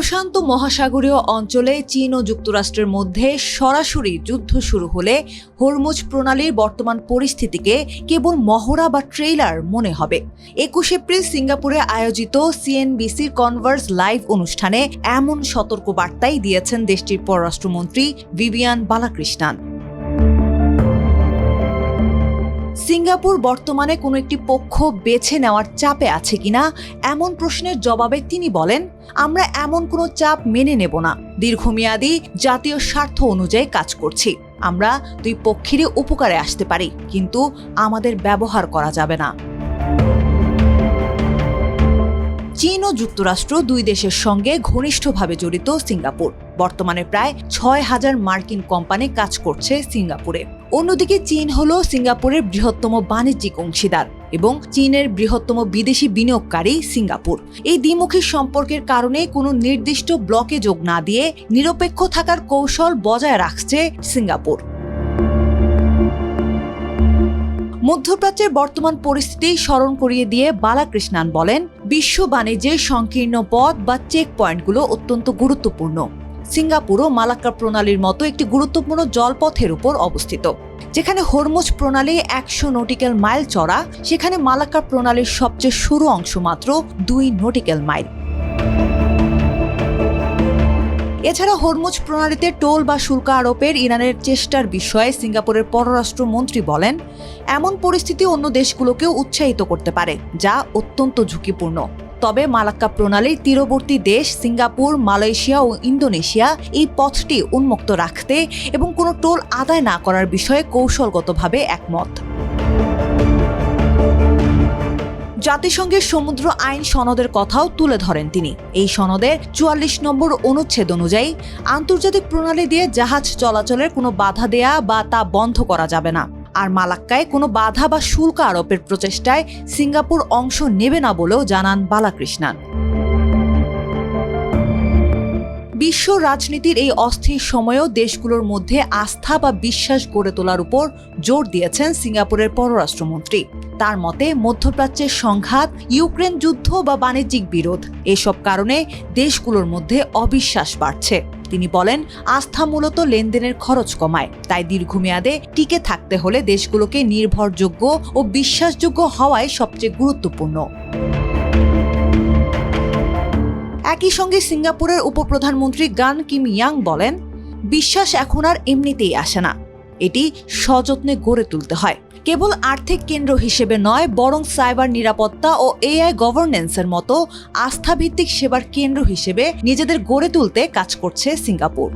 প্রশান্ত মহাসাগরীয় অঞ্চলে চীন ও যুক্তরাষ্ট্রের মধ্যে সরাসরি যুদ্ধ শুরু হলে হরমুজ প্রণালীর বর্তমান পরিস্থিতিকে কেবল মহড়া বা ট্রেইলার মনে হবে। 21 এপ্রিল সিঙ্গাপুরে আয়োজিত সিএনবিসির কনভার্স লাইভ অনুষ্ঠানে এমন সতর্কবার্তাই দিয়েছেন দেশটির পররাষ্ট্রমন্ত্রী ভিভিয়ান বালাকৃষ্ণন। সিঙ্গাপুর বর্তমানে কোনো একটি পক্ষ বেছে নেওয়ার চাপে আছে কিনা এমন প্রশ্নের জবাবে তিনি বলেন, আমরা এমন কোনো চাপ মেনে নেব না। দীর্ঘমেয়াদী জাতীয় স্বার্থ অনুযায়ী কাজ করছি। আমরা দুই পক্ষেরই উপকারে আসতে পারি, কিন্তু আমাদের ব্যবহার করা যাবে না। চীন ও যুক্তরাষ্ট্র দুই দেশের সঙ্গে ঘনিষ্ঠভাবে জড়িত সিঙ্গাপুর। বর্তমানে প্রায় ৬,০০০ মার্কিন কোম্পানি কাজ করছে সিঙ্গাপুরে। অন্যদিকে চীন হল সিঙ্গাপুরের বৃহত্তম বাণিজ্যিক অংশীদার এবং চীনের বৃহত্তম বিদেশি বিনিয়োগকারী সিঙ্গাপুর। এই দ্বিমুখী সম্পর্কের কারণে কোনো নির্দিষ্ট ব্লকে যোগ না দিয়ে নিরপেক্ষ থাকার কৌশল বজায় রাখছে সিঙ্গাপুর। মধ্যপ্রাচ্যের বর্তমান পরিস্থিতি স্মরণ করিয়ে দিয়ে বালাকৃষ্ণন বলেন, বিশ্ব বাণিজ্যের সংকীর্ণ পথ বা চেক পয়েন্টগুলো অত্যন্ত গুরুত্বপূর্ণ। সিঙ্গাপুরও মালাক্কা প্রণালীর মতো একটি গুরুত্বপূর্ণ জলপথের উপর অবস্থিত। যেখানে হরমুজ প্রণালী ১০০ নটিক্যাল মাইল চড়া, সেখানে মালাক্কা প্রণালীর সবচেয়ে সরু অংশ মাত্র ২ নটিক্যাল মাইল। এছাড়া হরমুজ প্রণালীতে টোল বা শুল্ক আরোপের ইরানের চেষ্টার বিষয়ে সিঙ্গাপুরের পররাষ্ট্রমন্ত্রী বলেন, এমন পরিস্থিতি অন্য দেশগুলোকেও উৎসাহিত করতে পারে, যা অত্যন্ত ঝুঁকিপূর্ণ। তবে মালাক্কা প্রণালীর তীরবর্তী দেশ সিঙ্গাপুর, মালয়েশিয়া ও ইন্দোনেশিয়া এই পথটি উন্মুক্ত রাখতে এবং কোনো টোল আদায় না করার বিষয়ে কৌশলগতভাবে একমত। জাতিসংঘের সমুদ্র আইন সনদের কথাও তুলে ধরেন তিনি। এই সনদের ৪৪ নম্বর অনুচ্ছেদ অনুযায়ী আন্তর্জাতিক প্রণালী দিয়ে জাহাজ চলাচলের কোনো বাধা দেয়া বা তা বন্ধ করা যাবে না। আর মালাক্কায় কোনো বাধা বা শুল্ক আরোপের প্রচেষ্টায় সিঙ্গাপুর অংশ নেবে না বলেও জানান বালাকৃষ্ণন। বিশ্ব রাজনীতির এই অস্থির সময়েও দেশগুলোর মধ্যে আস্থা বা বিশ্বাস গড়ে তোলার উপর জোর দিয়েছেন সিঙ্গাপুরের পররাষ্ট্রমন্ত্রী। তার মতে, মধ্যপ্রাচ্যের সংঘাত, ইউক্রেন যুদ্ধ বা বাণিজ্যিক বিরোধ, এসব কারণে দেশগুলোর মধ্যে অবিশ্বাস বাড়ছে। তিনি বলেন, আস্থা মূলত লেনদেনের খরচ কমায়। তাই দীর্ঘমেয়াদে টিকে থাকতে হলে দেশগুলোকে নির্ভরযোগ্য ও বিশ্বাসযোগ্য হওয়াই সবচেয়ে গুরুত্বপূর্ণ। একই সঙ্গে সিঙ্গাপুরের উপপ্রধানমন্ত্রী গান কিম ইয়াং বলেন, বিশ্বাস এখন আর এমনিতেই আসে না, এটি সযত্নে গড়ে তুলতে হয়। কেবল আর্থিক কেন্দ্র হিসেবে নয়, বরং সাইবার নিরাপত্তা ও এআই গভর্নেন্সের মতো আস্থাভিত্তিক সেবার কেন্দ্র হিসেবে নিজেদের গড়ে তুলতে কাজ করছে সিঙ্গাপুর।